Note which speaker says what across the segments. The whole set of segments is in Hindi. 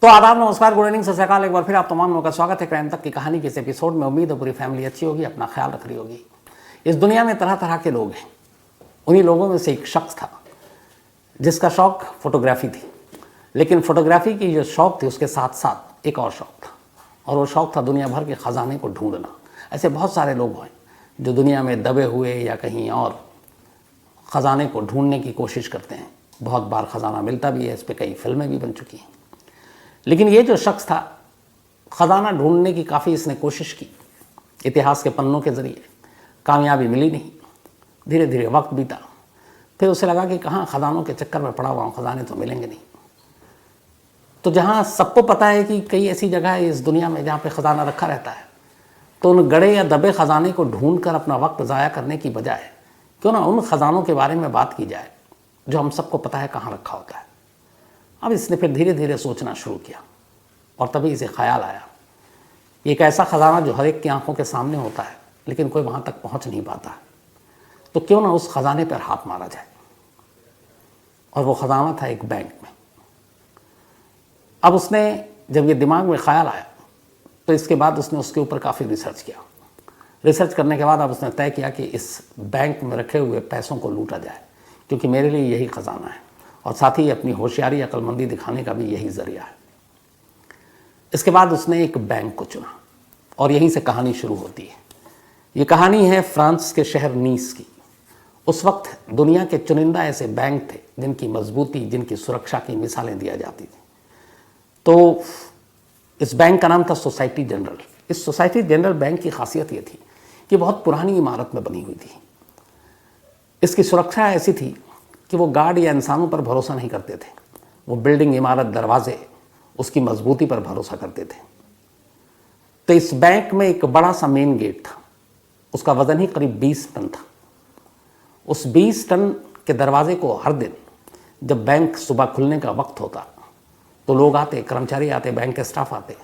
Speaker 1: तो आदाब, नमस्कार, गुड इवनिंग, सत श्री अकाल। एक बार फिर आप तमाम लोगों का स्वागत है क्राइम तक की कहानी के इस एपिसोड में। उम्मीद है पूरी फैमिली अच्छी होगी, अपना ख्याल रख रही होगी। इस दुनिया में तरह तरह के लोग हैं। उन्हीं लोगों में से एक शख्स था जिसका शौक फोटोग्राफी थी, लेकिन फोटोग्राफी की जो शौक थी उसके साथ साथ एक और शौक था, और वो शौक था दुनिया भर के ख़जाने को ढूंढना। ऐसे बहुत सारे लोग हैं जो दुनिया में दबे हुए या कहीं और ख़जाने को ढूंढने की कोशिश करते हैं। बहुत बार ख़जाना मिलता भी है, इस पर कई फिल्में भी बन चुकी हैं। लेकिन ये जो शख्स था, ख़जाना ढूंढने की काफ़ी इसने कोशिश की, इतिहास के पन्नों के ज़रिए। कामयाबी मिली नहीं। धीरे धीरे वक्त बीता, फिर उसे लगा कि कहाँ ख़जानों के चक्कर में पड़ा हुआ हूँ, ख़जाने तो मिलेंगे नहीं। तो जहाँ सबको पता है कि कई ऐसी जगह है इस दुनिया में जहाँ पे ख़जाना रखा रहता है, तो उन गड़े या दबे ख़जाने को ढूंढ कर अपना वक्त ज़ाया करने की बजाय क्यों ना उन ख़जानों के बारे में बात की जाए जो हम सबको पता है कहाँ रखा होता है। अब इसने फिर धीरे धीरे सोचना शुरू किया, और तभी इसे ख्याल आया, एक ऐसा ख़जाना जो हर एक की आंखों के सामने होता है लेकिन कोई वहाँ तक पहुँच नहीं पाता, तो क्यों ना उस ख़जाने पर हाथ मारा जाए। और वो ख़जाना था एक बैंक में। अब उसने जब ये दिमाग में ख्याल आया तो इसके बाद उसने उसके ऊपर काफ़ी रिसर्च किया। रिसर्च करने के बाद अब उसने तय किया कि इस बैंक में रखे हुए पैसों को लूटा जाए, क्योंकि मेरे लिए यही ख़जाना है, और साथ ही अपनी होशियारी, अक्लमंदी दिखाने का भी यही ज़रिया है। इसके बाद उसने एक बैंक को चुना, और यहीं से कहानी शुरू होती है। ये कहानी है फ्रांस के शहर नीस की। उस वक्त दुनिया के चुनिंदा ऐसे बैंक थे जिनकी मजबूती, जिनकी सुरक्षा की मिसालें दिया जाती थी। तो इस बैंक का नाम था सोसाइटी जनरल। इस सोसाइटी जनरल बैंक की खासियत ये थी कि बहुत पुरानी इमारत में बनी हुई थी। इसकी सुरक्षा ऐसी थी कि वो गार्ड या इंसानों पर भरोसा नहीं करते थे। वो बिल्डिंग, इमारत, दरवाजे, उसकी मजबूती पर भरोसा करते थे। तो इस बैंक में एक बड़ा सा मेन गेट था। उसका वजन ही करीब 20 टन था। उस 20 टन के दरवाजे को हर दिन जब बैंक सुबह खुलने का वक्त होता तो लोग आते, कर्मचारी आते, बैंक के स्टाफ आते।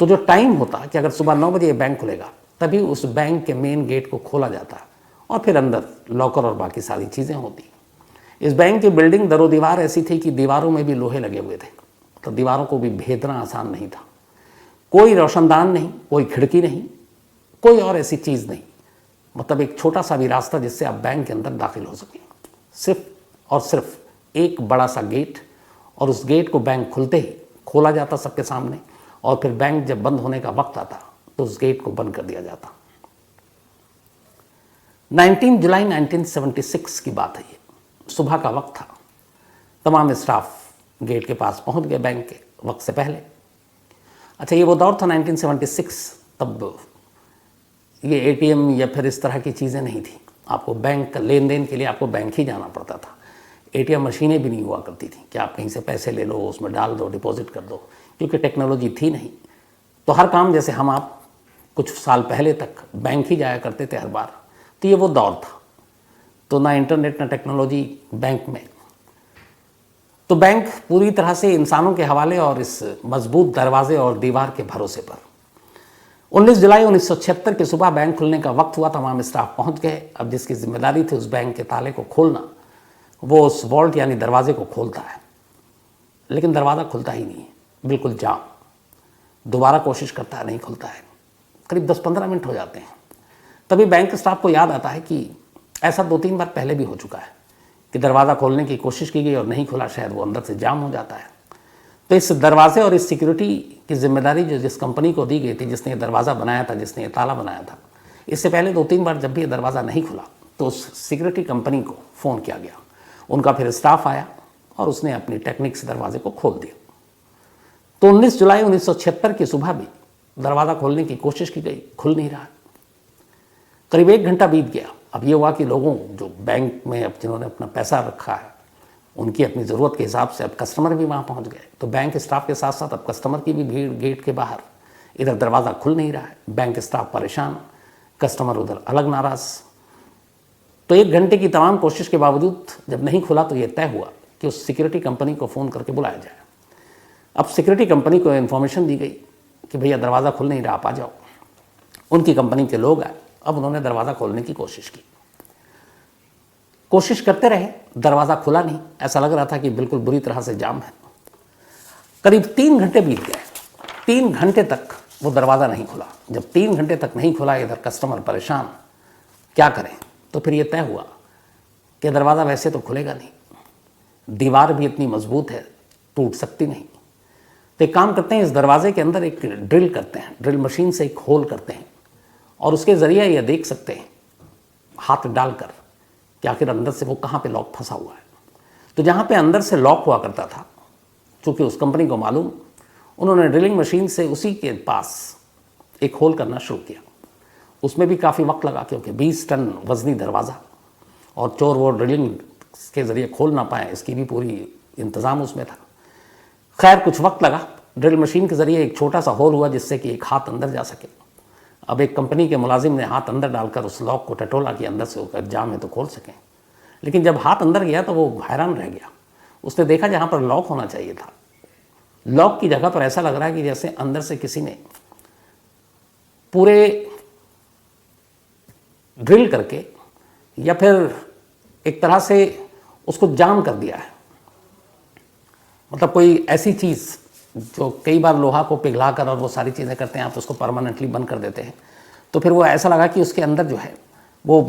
Speaker 1: तो जो टाइम होता कि अगर सुबह 9 बजे बैंक खुलेगा, तभी उस बैंक के मेन गेट को खोला जाता, और फिर अंदर लॉकर और बाकी सारी चीज़ें होती। इस बैंक की बिल्डिंग दरो दीवार ऐसी थी कि दीवारों में भी लोहे लगे हुए थे, तो दीवारों को भी भेदना आसान नहीं था। कोई रोशनदान नहीं, कोई खिड़की नहीं, कोई और ऐसी चीज़ नहीं, मतलब एक छोटा सा भी रास्ता जिससे आप बैंक के अंदर दाखिल हो सकें। सिर्फ और सिर्फ एक बड़ा सा गेट, और उस गेट को बैंक खुलते ही खोला जाता सबके सामने, और फिर बैंक जब बंद होने का वक्त आता तो उस गेट को बंद कर दिया जाता। 19 जुलाई 1976 की बात है ये। सुबह का वक्त था। तमाम स्टाफ गेट के पास पहुंच गए बैंक के वक्त से पहले। अच्छा, ये वो दौर था 1976। तब ये एटीएम या फिर इस तरह की चीज़ें नहीं थी। आपको बैंक का लेन देन के लिए आपको बैंक ही जाना पड़ता था। एटीएम मशीनें भी नहीं हुआ करती थी कि आप कहीं से पैसे ले लो, उसमें डाल दो, डिपॉजिट कर दो, क्योंकि टेक्नोलॉजी थी नहीं। तो हर काम जैसे हम आप कुछ साल पहले तक बैंक ही जाया करते थे हर बार, तो ये वो दौर था। तो ना इंटरनेट ना टेक्नोलॉजी बैंक में। तो बैंक पूरी तरह से इंसानों के हवाले और इस मजबूत दरवाजे और दीवार के भरोसे पर। 19 जुलाई 1976 की सुबह बैंक खुलने का वक्त हुआ। तमाम स्टाफ पहुंच गए। अब जिसकी जिम्मेदारी थी उस बैंक के ताले को खोलना, वो उस वॉल्ट यानी दरवाजे को खोलता है, लेकिन दरवाज़ा खुलता ही नहीं है, बिल्कुल जाम। दोबारा कोशिश करता है, नहीं खुलता है। करीब 10-15 मिनट हो जाते हैं। तभी बैंक स्टाफ को याद आता है कि ऐसा 2-3 बार पहले भी हो चुका है कि दरवाज़ा खोलने की कोशिश की गई और नहीं खुला, शायद वो अंदर से जाम हो जाता है। तो इस दरवाजे और इस सिक्योरिटी की जिम्मेदारी जो जिस कंपनी को दी गई थी, जिसने ये दरवाज़ा बनाया था, जिसने ये ताला बनाया था, इससे पहले 2-3 बार जब भी ये दरवाज़ा नहीं खुला तो उस सिक्योरिटी कंपनी को फ़ोन किया गया। उनका फिर स्टाफ आया और उसने अपनी टेक्निक से दरवाजे को खोल दिया। तो 19 जुलाई 1976 की सुबह भी दरवाज़ा खोलने की कोशिश की गई, खुल नहीं रहा। करीब 1 घंटा बीत गया। अब ये हुआ कि लोगों जो बैंक में अब जिन्होंने अपना पैसा रखा है, उनकी अपनी ज़रूरत के हिसाब से अब कस्टमर भी वहाँ पहुँच गए। तो बैंक स्टाफ के साथ साथ अब कस्टमर की भी भीड़ गेट के बाहर। इधर दरवाज़ा खुल नहीं रहा है, बैंक स्टाफ परेशान, कस्टमर उधर अलग नाराज़। तो 1 घंटे की तमाम कोशिश के बावजूद जब नहीं खुला तो ये तय हुआ कि उस सिक्योरिटी कंपनी को फ़ोन करके बुलाया जाए। अब सिक्योरिटी कंपनी को इन्फॉर्मेशन दी गई कि भैया दरवाज़ा खुल नहीं रहा, आप आ जाओ। उनकी कंपनी के लोग आए। अब उन्होंने दरवाज़ा खोलने की कोशिश की। कोशिश करते रहे, दरवाज़ा खुला नहीं। ऐसा लग रहा था कि बिल्कुल बुरी तरह से जाम है। करीब 3 घंटे बीत गए। 3 घंटे तक वो दरवाज़ा नहीं खुला। जब 3 घंटे तक नहीं खुला, इधर कस्टमर परेशान, क्या करें? तो फिर ये तय हुआ कि दरवाज़ा वैसे तो खुलेगा नहीं, दीवार भी इतनी मजबूत है, टूट सकती नहीं। तो एक काम करते हैं, इस दरवाजे के अंदर एक ड्रिल करते हैं, ड्रिल मशीन से एक होल करते हैं और उसके ज़रिए ये देख सकते हैं हाथ डालकर कि आखिर अंदर से वो कहाँ पे लॉक फंसा हुआ है। तो जहाँ पे अंदर से लॉक हुआ करता था, चूँकि उस कंपनी को मालूम, उन्होंने ड्रिलिंग मशीन से उसी के पास एक होल करना शुरू किया। उसमें भी काफ़ी वक्त लगा, क्योंकि 20 टन वजनी दरवाज़ा और चोर वो ड्रिलिंग के ज़रिए खोल ना पाए, इसकी भी पूरी इंतज़ाम उसमें था। खैर कुछ वक्त लगा। ड्रिल मशीन के ज़रिए एक छोटा सा होल हुआ जिससे कि एक हाथ अंदर जा सके। अब एक कंपनी के मुलाजिम ने हाथ अंदर डालकर उस लॉक को टटोला कि अंदर से होकर जाम है तो खोल सकें। लेकिन जब हाथ अंदर गया तो वो हैरान रह गया। उसने देखा जहाँ पर लॉक होना चाहिए था, लॉक की जगह पर ऐसा लग रहा है कि जैसे अंदर से किसी ने पूरे ड्रिल करके या फिर एक तरह से उसको जाम कर दिया है। मतलब कोई ऐसी चीज़ जो कई बार लोहा को पिघला कर और वो सारी चीज़ें करते हैं, आप उसको परमानेंटली बंद कर देते हैं, तो फिर वो ऐसा लगा कि उसके अंदर जो है वो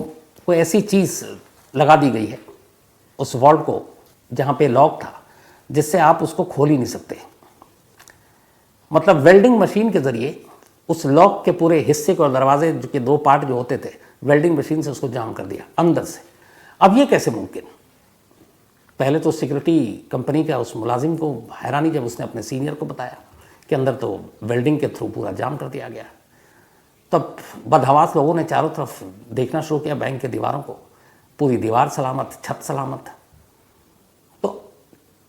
Speaker 1: कोई ऐसी चीज़ लगा दी गई है उस वॉल्ट को जहाँ पे लॉक था, जिससे आप उसको खोल ही नहीं सकते। मतलब वेल्डिंग मशीन के ज़रिए उस लॉक के पूरे हिस्से को और दरवाजे के 2 पार्ट जो होते थे, वेल्डिंग मशीन से उसको जाम कर दिया अंदर से। अब ये कैसे मुमकिन? पहले तो सिक्योरिटी कंपनी का उस मुलाजिम को हैरानी जब उसने अपने सीनियर को बताया कि अंदर तो वेल्डिंग के थ्रू पूरा जाम कर दिया गया। तब बदहवास लोगों ने चारों तरफ देखना शुरू किया बैंक के दीवारों को, पूरी दीवार सलामत, छत सलामत। तो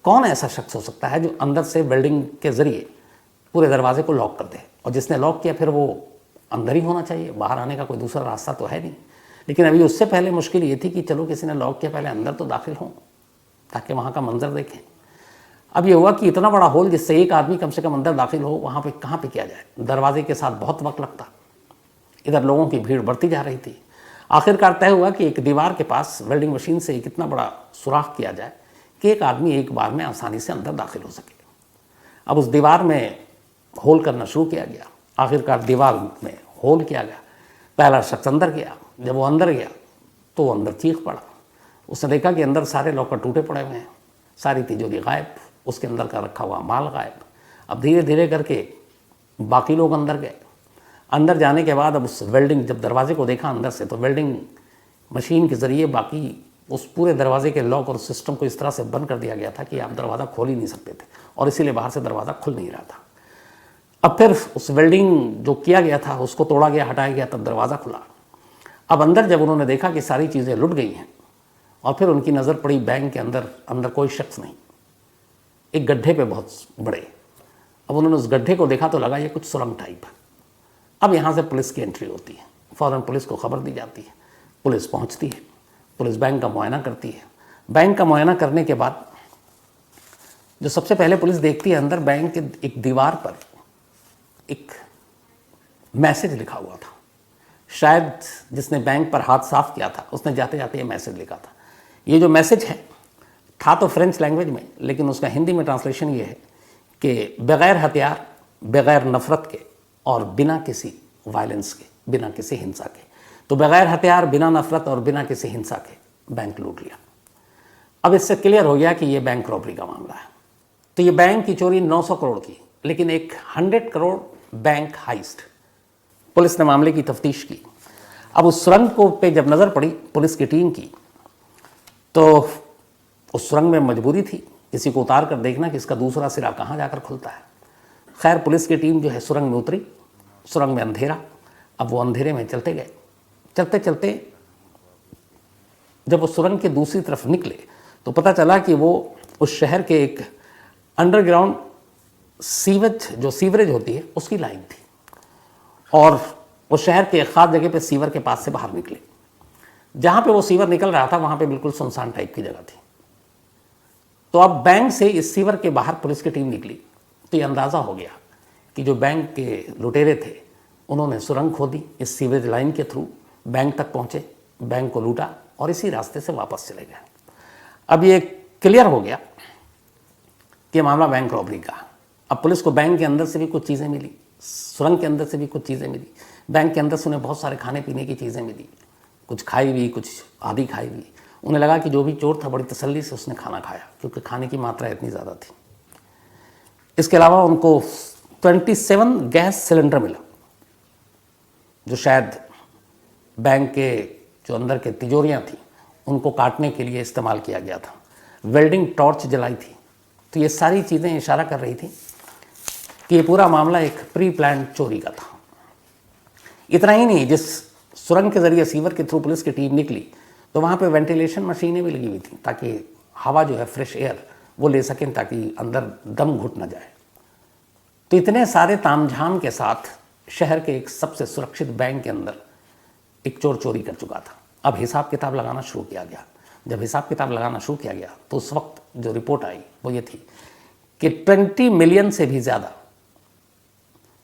Speaker 1: कौन ऐसा शख्स हो सकता है जो अंदर से वेल्डिंग के ज़रिए पूरे दरवाजे को लॉक कर दे? और जिसने लॉक किया फिर वो अंदर ही होना चाहिए, बाहर आने का कोई दूसरा रास्ता तो है नहीं। लेकिन अभी उससे पहले मुश्किल ये थी कि चलो किसी ने लॉक किया, पहले अंदर तो दाखिल हों ताकि वहाँ का मंजर देखें। अब ये हुआ कि इतना बड़ा होल जिससे एक आदमी कम से कम अंदर दाखिल हो, वहाँ पे कहाँ पे किया जाए? दरवाजे के साथ बहुत वक्त लगता। इधर लोगों की भीड़ बढ़ती जा रही थी। आखिरकार तय हुआ कि एक दीवार के पास वेल्डिंग मशीन से एक इतना बड़ा सुराख किया जाए कि एक आदमी एक बार में आसानी से अंदर दाखिल हो सके। अब उस दीवार में होल करना शुरू किया गया। आखिरकार दीवार में होल किया गया। पहला शख्स अंदर गया। जब वो अंदर गया तो वो अंदर चीख पड़ा। उसने देखा कि अंदर सारे लॉकर टूटे पड़े हुए हैं, सारी तिजोरी गायब, उसके अंदर का रखा हुआ माल गायब। अब धीरे धीरे करके बाकी लोग अंदर गए। अंदर जाने के बाद अब उस वेल्डिंग, जब दरवाजे को देखा अंदर से, तो वेल्डिंग मशीन के ज़रिए बाकी उस पूरे दरवाजे के लॉक और सिस्टम को इस तरह से बंद कर दिया गया था कि आप दरवाज़ा खोल ही नहीं सकते थे, और इसीलिए बाहर से दरवाज़ा खुल नहीं रहा था। अब फिर उस वेल्डिंग जो किया गया था उसको तोड़ा गया, हटाया गया, तब दरवाज़ा खुला। अब अंदर जब उन्होंने देखा कि सारी चीज़ें लुट गई हैं, और फिर उनकी नज़र पड़ी बैंक के अंदर कोई शख्स नहीं, एक गड्ढे पे बहुत बड़े। अब उन्होंने उस गड्ढे को देखा तो लगा ये कुछ सुरंग टाइप है। अब यहाँ से पुलिस की एंट्री होती है। फ़ौरन पुलिस को खबर दी जाती है। पुलिस पहुँचती है। पुलिस बैंक का मुआयना करती है। बैंक का मुआयना करने के बाद जो सबसे पहले पुलिस देखती है, अंदर बैंक के एक दीवार पर एक मैसेज लिखा हुआ था। शायद जिसने बैंक पर हाथ साफ किया था उसने जाते जाते ये मैसेज लिखा था। ये जो मैसेज है था तो फ्रेंच लैंग्वेज में, लेकिन उसका हिंदी में ट्रांसलेशन ये है कि बग़ैर हथियार, बग़ैर नफ़रत के और बिना किसी वायलेंस के, बिना किसी हिंसा के, तो बग़ैर हथियार, बिना नफ़रत और बिना किसी हिंसा के बैंक लूट लिया। अब इससे क्लियर हो गया कि ये बैंक रॉबरी का मामला है। तो ये बैंक की चोरी 900 करोड़ की, लेकिन एक 100 करोड़ बैंक हाइस्ट। पुलिस ने मामले की तफ्तीश की। अब उस सुरंग को पे जब नज़र पड़ी पुलिस की टीम की, तो उस सुरंग में मजबूरी थी किसी को उतार कर देखना कि इसका दूसरा सिरा कहाँ जाकर खुलता है। खैर पुलिस की टीम जो है सुरंग में उतरी। सुरंग में अंधेरा। अब वो अंधेरे में चलते गए। चलते चलते जब वो सुरंग के दूसरी तरफ निकले तो पता चला कि वो उस शहर के एक अंडरग्राउंड सीवरेज होती है उसकी लाइन थी, और वो शहर के एक खास जगह पे सीवर के पास से बाहर निकले। जहाँ पे वो सीवर निकल रहा था वहाँ पे बिल्कुल सुनसान टाइप की जगह थी। तो अब बैंक से इस सीवर के बाहर पुलिस की टीम निकली तो ये अंदाज़ा हो गया कि जो बैंक के लुटेरे थे उन्होंने सुरंग खोदी, इस सीवरेज लाइन के थ्रू बैंक तक पहुँचे, बैंक को लूटा और इसी रास्ते से वापस चले गए। अब ये क्लियर हो गया कि मामला बैंक रॉबरी का। अब पुलिस को बैंक के अंदर से भी कुछ चीज़ें मिली, सुरंग के अंदर से भी कुछ चीज़ें मिली, बैंक के अंदर से उन्हें बहुत सारे खाने पीने की चीज़ें मिली, कुछ खाई हुई, कुछ आधी खाई हुई। उन्हें लगा कि जो भी चोर था बड़ी तसल्ली से उसने खाना खाया, क्योंकि खाने की मात्रा इतनी ज़्यादा थी। इसके अलावा उनको 27 गैस सिलेंडर मिला, जो शायद बैंक के जो अंदर के तिजोरियाँ थीं उनको काटने के लिए इस्तेमाल किया गया था। वेल्डिंग टॉर्च जलाई थी। तो ये सारी चीज़ें इशारा कर रही थी कि ये पूरा मामला एक प्री प्लान चोरी का था। इतना ही नहीं, जिस सुरंग के ज़रिए सीवर के थ्रू पुलिस की टीम निकली तो वहाँ पे वेंटिलेशन मशीनें भी लगी हुई थी, ताकि हवा जो है फ्रेश एयर वो ले सकें, ताकि अंदर दम घुट ना जाए। तो इतने सारे तामझाम के साथ शहर के एक सबसे सुरक्षित बैंक के अंदर एक चोर चोरी कर चुका था। अब हिसाब किताब लगाना शुरू किया गया। जब हिसाब किताब लगाना शुरू किया गया तो उस वक्त जो रिपोर्ट आई वो ये थी कि 20 मिलियन से भी ज़्यादा,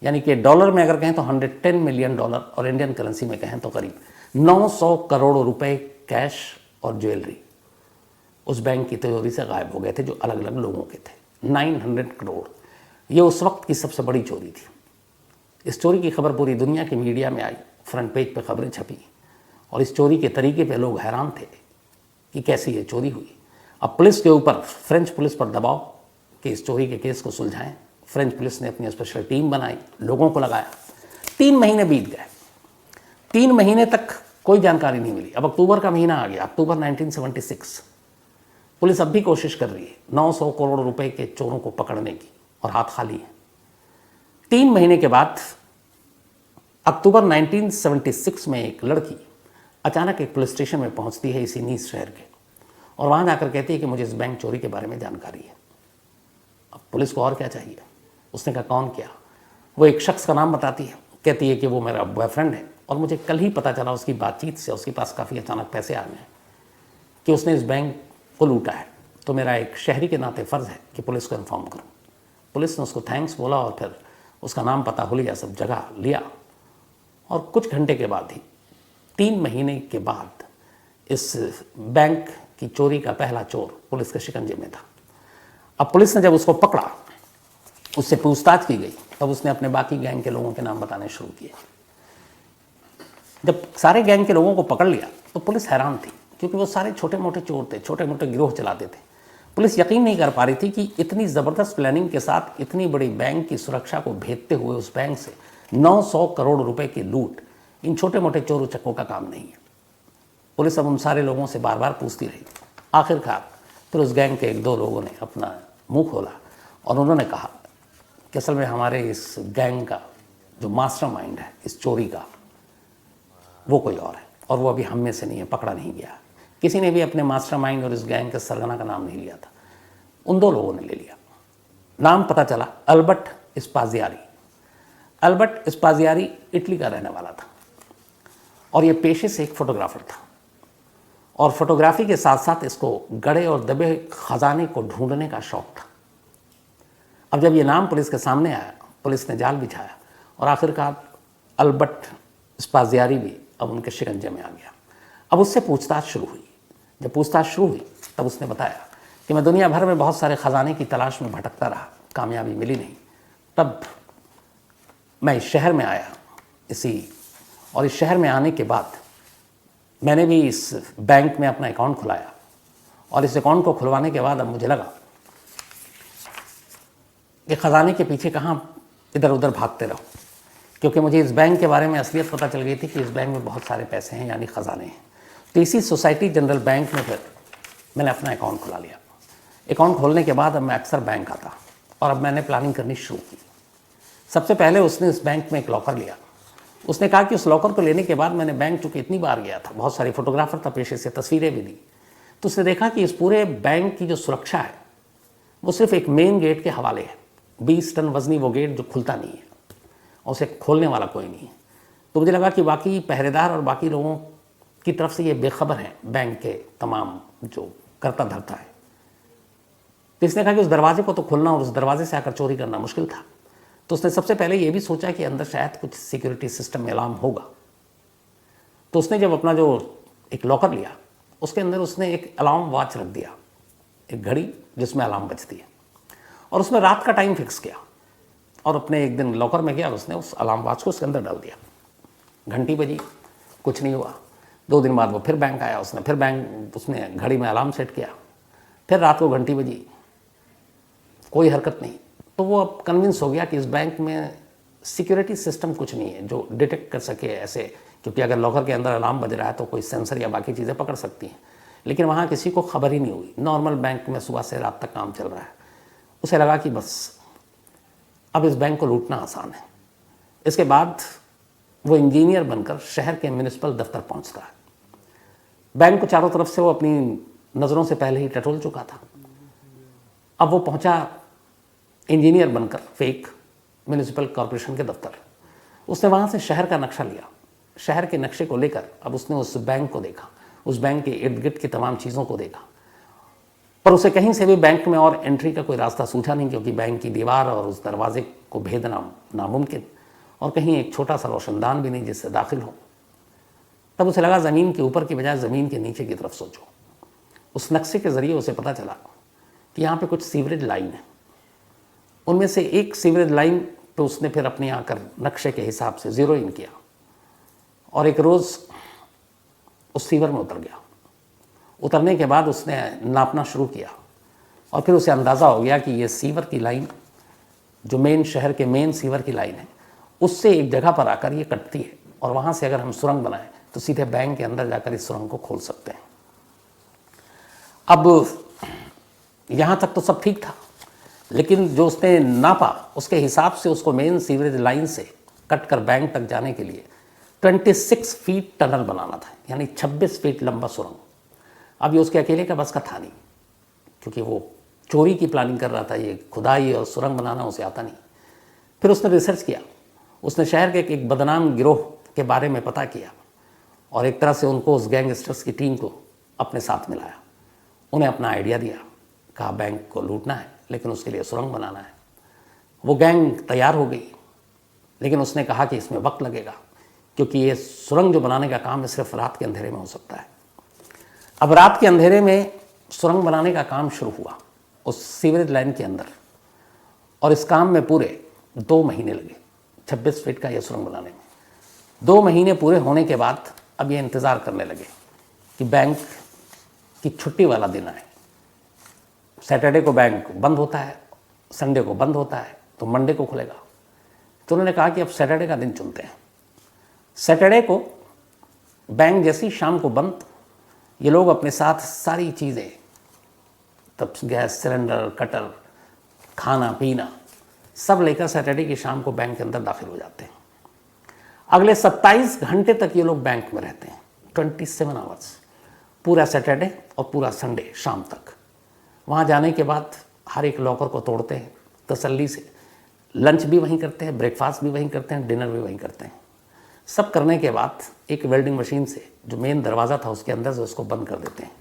Speaker 1: यानी कि डॉलर में अगर कहें तो 110 मिलियन डॉलर और इंडियन करेंसी में कहें तो करीब 900 करोड़ रुपए कैश और ज्वेलरी उस बैंक की तिजोरी से गायब हो गए थे, जो अलग अलग लोगों के थे। 900 करोड़, ये उस वक्त की सबसे बड़ी चोरी थी। इस चोरी की खबर पूरी दुनिया की मीडिया में आई, फ्रंट पेज पे खबरें छपी, और इस चोरी के तरीके पे लोग हैरान थे कि कैसे ये चोरी हुई। अब पुलिस के ऊपर, फ्रेंच पुलिस पर दबाव कि इस चोरी के केस को सुलझाएं। फ्रेंच पुलिस ने अपनी स्पेशल टीम बनाई, लोगों को लगाया। 3 महीने बीत गए, 3 महीने तक कोई जानकारी नहीं मिली। अब अक्टूबर का महीना आ गया, अक्टूबर 1976। पुलिस अब भी कोशिश कर रही है 900 करोड़ रुपए के चोरों को पकड़ने की, और हाथ खाली है। 3 महीने के बाद अक्टूबर 1976 में एक लड़की अचानक एक पुलिस स्टेशन में पहुंचती है, इसी नीस शहर के, और वहां जाकर कहती है कि मुझे इस बैंक चोरी के बारे में जानकारी है। अब पुलिस को और क्या चाहिए। उसने कहा कौन क्या। वो एक शख्स का नाम बताती है, कहती है कि वो मेरा बॉयफ्रेंड है, और मुझे कल ही पता चला उसकी बातचीत से, उसके पास काफ़ी अचानक पैसे आ गए कि उसने इस बैंक को लूटा है। तो मेरा एक शहरी के नाते फ़र्ज़ है कि पुलिस को इन्फॉर्म करूँ। पुलिस ने उसको थैंक्स बोला और फिर उसका नाम पता हुलिया सब जगह लिया, और कुछ घंटे के बाद ही, 3 महीने के बाद, इस बैंक की चोरी का पहला चोर पुलिस के शिकंजे में था। अब पुलिस ने जब उसको पकड़ा, उससे पूछताछ की गई, तब उसने अपने बाकी गैंग के लोगों के नाम बताने शुरू किए। जब सारे गैंग के लोगों को पकड़ लिया तो पुलिस हैरान थी, क्योंकि वो सारे छोटे मोटे चोर थे, छोटे मोटे गिरोह चलाते थे। पुलिस यकीन नहीं कर पा रही थी कि इतनी ज़बरदस्त प्लानिंग के साथ इतनी बड़ी बैंक की सुरक्षा को भेदते हुए उस बैंक से 900 करोड़ रुपए की लूट इन छोटे मोटे चोर उचक्कों का काम नहीं है। पुलिस अब उन सारे लोगों से बार बार पूछती रही। आखिरकार फिर उस गैंग के 1-2 लोगों ने अपना मुंह खोला और उन्होंने कहा कि असल में हमारे इस गैंग का जो मास्टरमाइंड है इस चोरी का, वो कोई और है, और वो अभी हम में से नहीं है, पकड़ा नहीं गया। किसी ने भी अपने मास्टरमाइंड और इस गैंग के सरगना का नाम नहीं लिया था। उन 2 लोगों ने ले लिया। नाम पता चला अल्बर्ट स्पाजियारी। अल्बर्ट स्पाजियारी इटली का रहने वाला था, और ये पेशे से एक फोटोग्राफर था, और फोटोग्राफी के साथ साथ इसको गड़े और दबे खजाने को ढूंढने का शौक था। अब जब ये नाम पुलिस के सामने आया, पुलिस ने जाल बिछाया, और आखिरकार अल्बर्ट स्पाजियारी भी अब उनके शिकंजे में आ गया। अब उससे पूछताछ शुरू हुई। जब पूछताछ शुरू हुई तब उसने बताया कि मैं दुनिया भर में बहुत सारे खजाने की तलाश में भटकता रहा, कामयाबी मिली नहीं। तब मैं इस शहर में आया, और इस शहर में आने के बाद मैंने भी इस बैंक में अपना अकाउंट खुलाया, और इस अकाउंट को खुलवाने के बाद अब मुझे लगा कि ख़जाने के पीछे कहाँ इधर उधर भागते रहो, क्योंकि मुझे इस बैंक के बारे में असलियत पता चल गई थी कि इस बैंक में बहुत सारे पैसे हैं, यानी ख़जाने हैं। तो इसी सोसाइटी जनरल बैंक में फिर मैंने अपना अकाउंट खुला लिया। अकाउंट खोलने के बाद अब मैं अक्सर बैंक आता, और अब मैंने प्लानिंग करनी शुरू की। सबसे पहले उसने इस बैंक में एक लॉकर लिया। उसने कहा कि उस लॉकर को लेने के बाद मैंने बैंक चूँकि इतनी बार गया था, बहुत सारे फोटोग्राफर था पेशे से, तस्वीरें भी ली, तो उसने देखा कि इस पूरे बैंक की जो सुरक्षा है वो सिर्फ एक मेन गेट के हवाले है। 20 टन वजनी वो गेट जो खुलता नहीं है, और उसे खोलने वाला कोई नहीं है। तो मुझे लगा कि बाकी पहरेदार और बाकी लोगों की तरफ से ये बेखबर हैं बैंक के तमाम जो करता धरता है। तो इसने कहा कि उस दरवाजे को तो खोलना और उस दरवाजे से आकर चोरी करना मुश्किल था। तो उसने सबसे पहले ये भी सोचा कि अंदर शायद कुछ सिक्योरिटी सिस्टम में अलार्म होगा। तो उसने जब अपना जो एक लॉकर लिया, उसके अंदर उसने एक अलार्म वॉच रख दिया, एक घड़ी जिसमें अलार्म बजती है, और उसमें रात का टाइम फिक्स किया और अपने एक दिन लॉकर में गया, उसने उस अलार्म वॉच को उसके अंदर डाल दिया। घंटी बजी, कुछ नहीं हुआ। 2 दिन बाद वो फिर बैंक आया, उसने फिर उसने घड़ी में अलार्म सेट किया, फिर रात को घंटी बजी, कोई हरकत नहीं। तो वो अब कन्विंस हो गया कि इस बैंक में सिक्योरिटी सिस्टम कुछ नहीं है जो डिटेक्ट कर सके ऐसे, क्योंकि अगर लॉकर के अंदर अलार्म बज रहा है तो कोई सेंसर या बाकी चीज़ें पकड़ सकती हैं, लेकिन वहाँ किसी को खबर ही नहीं हुई। नॉर्मल बैंक में सुबह से रात तक काम चल रहा है। उसे लगा कि बस अब इस बैंक को लूटना आसान है। इसके बाद वो इंजीनियर बनकर शहर के म्यूनिसिपल दफ्तर पहुंचता है। बैंक को चारों तरफ से वो अपनी नज़रों से पहले ही टटोल चुका था। अब वो पहुंचा इंजीनियर बनकर फेक म्यूनिसिपल कॉरपोरेशन के दफ्तर। उसने वहाँ से शहर का नक्शा लिया। शहर के नक्शे को लेकर अब उसने उस बैंक को देखा, उस बैंक के इर्द गिर्द की तमाम चीज़ों को देखा, पर उसे कहीं से भी बैंक में और एंट्री का कोई रास्ता सूझा नहीं, क्योंकि बैंक की दीवार और उस दरवाजे को भेदना नामुमकिन, और कहीं एक छोटा सा रोशनदान भी नहीं जिससे दाखिल हो। तब उसे लगा ज़मीन के ऊपर की बजाय ज़मीन के नीचे की तरफ सोचो। उस नक्शे के ज़रिए उसे पता चला कि यहाँ पे कुछ सीवरेज लाइन है। उनमें से एक सीवरेज लाइन पे उसने फिर अपने आकर नक्शे के हिसाब से ज़ीरो इन किया और एक रोज़ उस सीवर में उतर गया। उतरने के बाद उसने नापना शुरू किया और फिर उसे अंदाज़ा हो गया कि ये सीवर की लाइन, जो मेन शहर के मेन सीवर की लाइन है, उससे एक जगह पर आकर ये कटती है और वहाँ से अगर हम सुरंग बनाएं तो सीधे बैंक के अंदर जाकर इस सुरंग को खोल सकते हैं। अब यहाँ तक तो सब ठीक था, लेकिन जो उसने नापा उसके हिसाब से उसको मेन सीवरेज लाइन से कट कर बैंक तक जाने के लिए 26 फीट टनल बनाना था, यानी 26 फीट लंबा सुरंग। अब ये उसके अकेले का बस का था नहीं, क्योंकि वो चोरी की प्लानिंग कर रहा था, ये खुदाई और सुरंग बनाना उसे आता नहीं। फिर उसने रिसर्च किया, उसने शहर के एक बदनाम गिरोह के बारे में पता किया और एक तरह से उनको, उस गैंगस्टर्स की टीम को अपने साथ मिलाया। उन्हें अपना आइडिया दिया, कहा बैंक को लूटना है लेकिन उसके लिए सुरंग बनाना है। वो गैंग तैयार हो गई, लेकिन उसने कहा कि इसमें वक्त लगेगा, क्योंकि ये सुरंग जो बनाने का काम है सिर्फ रात के अंधेरे में हो सकता है। अब रात के अंधेरे में सुरंग बनाने का काम शुरू हुआ उस सीवरेज लाइन के अंदर, और इस काम में पूरे 2 महीने लगे 26 फीट का यह सुरंग बनाने में। 2 महीने पूरे होने के बाद अब ये इंतज़ार करने लगे कि बैंक की छुट्टी वाला दिन आए। सैटरडे को बैंक बंद होता है, संडे को बंद होता है, तो मंडे को खुलेगा। तो उन्होंने कहा कि अब सैटरडे का दिन चुनते हैं। सैटरडे को बैंक जैसी शाम को बंद, ये लोग अपने साथ सारी चीज़ें, तब गैस सिलेंडर, कटर, खाना पीना सब लेकर सैटरडे की शाम को बैंक के अंदर दाखिल हो जाते हैं। अगले 27 घंटे तक ये लोग बैंक में रहते हैं, 27 आवर्स, पूरा सैटरडे और पूरा संडे शाम तक। वहाँ जाने के बाद हर एक लॉकर को तोड़ते हैं तसल्ली से, लंच भी वहीं करते हैं, ब्रेकफास्ट भी वहीं करते हैं, डिनर भी वहीं करते हैं। सब करने के बाद एक वेल्डिंग मशीन से जो मेन दरवाज़ा था उसके अंदर से उसको बंद कर देते हैं,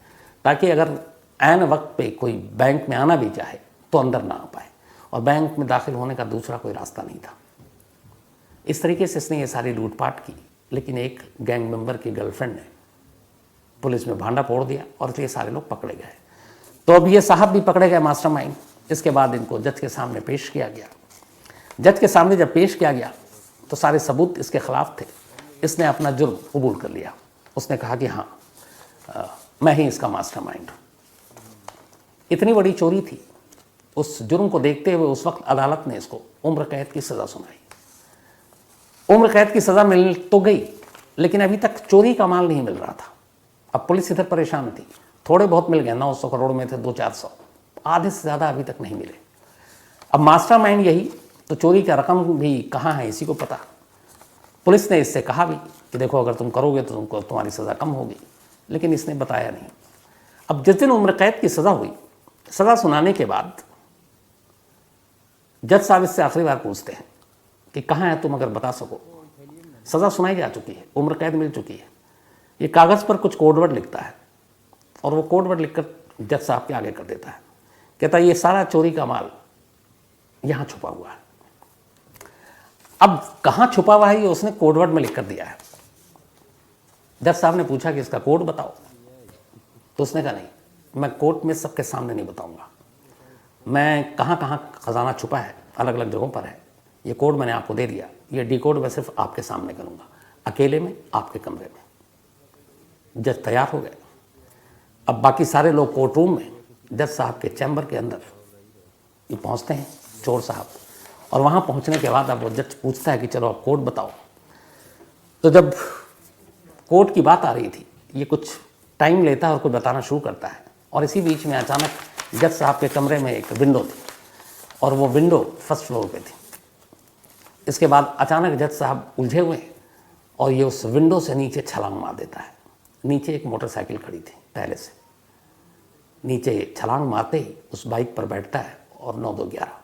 Speaker 1: ताकि अगर ऐन वक्त पे कोई बैंक में आना भी चाहे तो अंदर ना आ पाए, और बैंक में दाखिल होने का दूसरा कोई रास्ता नहीं था। इस तरीके से इसने ये सारी लूटपाट की, लेकिन एक गैंग मेंबर की गर्लफ्रेंड ने पुलिस में भांडा फोड़ दिया और ये सारे लोग पकड़े गए। तो अब ये साहब भी पकड़े गए, मास्टरमाइंड। इसके बाद इनको जज के सामने पेश किया गया। जज के सामने जब पेश किया गया तो सारे सबूत इसके खिलाफ थे। इसने अपना जुर्म कबूल कर लिया। उसने कहा कि हाँ, मैं ही इसका मास्टरमाइंड हूँ। इतनी बड़ी चोरी थी, उस जुर्म को देखते हुए उस वक्त अदालत ने इसको उम्र कैद की सज़ा सुनाई। उम्र कैद की सज़ा मिल तो गई, लेकिन अभी तक चोरी का माल नहीं मिल रहा था। अब पुलिस इधर परेशान थी। थोड़े बहुत मिल गए, 900 करोड़ में थे 200-400, आधे से ज़्यादा अभी तक नहीं मिले। अब मास्टरमाइंड यही, तो चोरी का रकम भी कहाँ है इसी को पता। पुलिस ने इससे कहा भी कि देखो अगर तुम करोगे तो तुमको तुम्हारी सज़ा कम होगी, लेकिन इसने बताया नहीं। अब जिस दिन उम्र कैद की सज़ा हुई, सज़ा सुनाने के बाद जज साहब इससे आखिरी बार पूछते हैं कि कहाँ है तुम, अगर बता सको। सज़ा सुनाई जा चुकी है, उम्र कैद मिल चुकी है। ये कागज़ पर कुछ कोडवर्ड लिखता है और वो कोडवर्ड लिखकर जज साहब के आगे कर देता है। कहता है ये सारा चोरी का माल यहाँ छुपा हुआ है। अब कहाँ छुपा हुआ है ये उसने कोडवर्ड में लिख कर दिया है। जज साहब ने पूछा कि इसका कोड बताओ, तो उसने कहा नहीं, मैं कोर्ट में सबके सामने नहीं बताऊंगा। मैं कहाँ कहाँ खजाना छुपा है, अलग अलग जगहों पर है, ये कोड मैंने आपको दे दिया, ये डिकोड मैं सिर्फ आपके सामने करूँगा, अकेले में, आपके कमरे में। जज तैयार हो गए। अब बाकी सारे लोग कोर्ट रूम में, जज साहब के चैम्बर के अंदर ये पहुँचते हैं चोर साहब, और वहाँ पहुँचने के बाद अब वो जज पूछता है कि चलो अब कोड बताओ। तो जब कोर्ट की बात आ रही थी, ये कुछ टाइम लेता है और कुछ बताना शुरू करता है, और इसी बीच में अचानक जज साहब के कमरे में एक विंडो थी, और वो विंडो फर्स्ट फ्लोर पे थी। इसके बाद अचानक जज साहब उलझे हुए और ये उस विंडो से नीचे छलांग मार देता है। नीचे एक मोटरसाइकिल खड़ी थी पहले से, नीचे छलांग मारते ही उस बाइक पर बैठता है और 9-2-11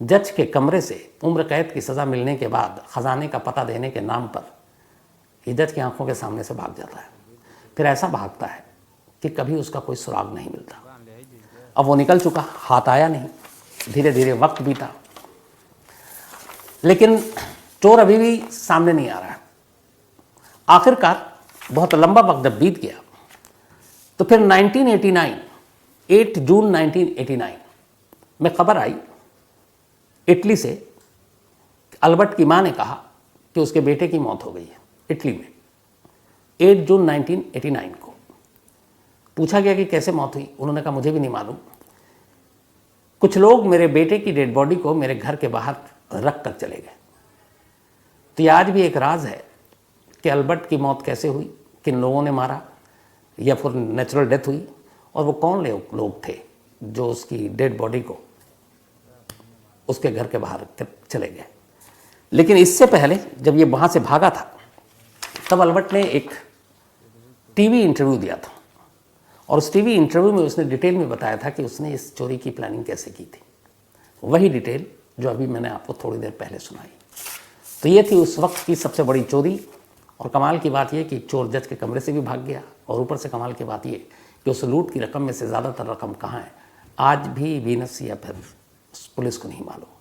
Speaker 1: जज के कमरे से उम्र कैद की सज़ा मिलने के बाद ख़जाने का पता देने के नाम पर ये जज की आंखों के सामने से भाग जाता है। फिर ऐसा भागता है कि कभी उसका कोई सुराग नहीं मिलता। अब वो निकल चुका, हाथ आया नहीं, धीरे धीरे वक्त बीता, लेकिन चोर अभी भी सामने नहीं आ रहा है। आखिरकार बहुत लंबा वक्त जब बीत गया तो फिर 1989, 8 जून 1989 में खबर आई इटली से, अल्बर्ट की मां ने कहा कि उसके बेटे की मौत हो गई है इटली में। 8 जून 1989 को पूछा गया कि कैसे मौत हुई। उन्होंने कहा मुझे भी नहीं मालूम, कुछ लोग मेरे बेटे की डेड बॉडी को मेरे घर के बाहर रख कर चले गए। तो ये आज भी एक राज है कि अल्बर्ट की मौत कैसे हुई, किन लोगों ने मारा, या फिर नेचुरल डेथ हुई, और वो कौन लोग थे जो उसकी डेड बॉडी को उसके घर के बाहर चले गए। लेकिन इससे पहले जब ये वहाँ से भागा था तब अल्बर्ट ने एक टीवी इंटरव्यू दिया था, और उस टीवी इंटरव्यू में उसने डिटेल में बताया था कि उसने इस चोरी की प्लानिंग कैसे की थी। वही डिटेल जो अभी मैंने आपको थोड़ी देर पहले सुनाई। तो ये थी उस वक्त की सबसे बड़ी चोरी। और कमाल की बात ये कि चोर जज के कमरे से भी भाग गया, और ऊपर से कमाल की बात ये कि उस लूट की रकम में से ज़्यादातर रकम कहाँ है आज भी वीनस या फिर पुलिस को नहीं मालूम।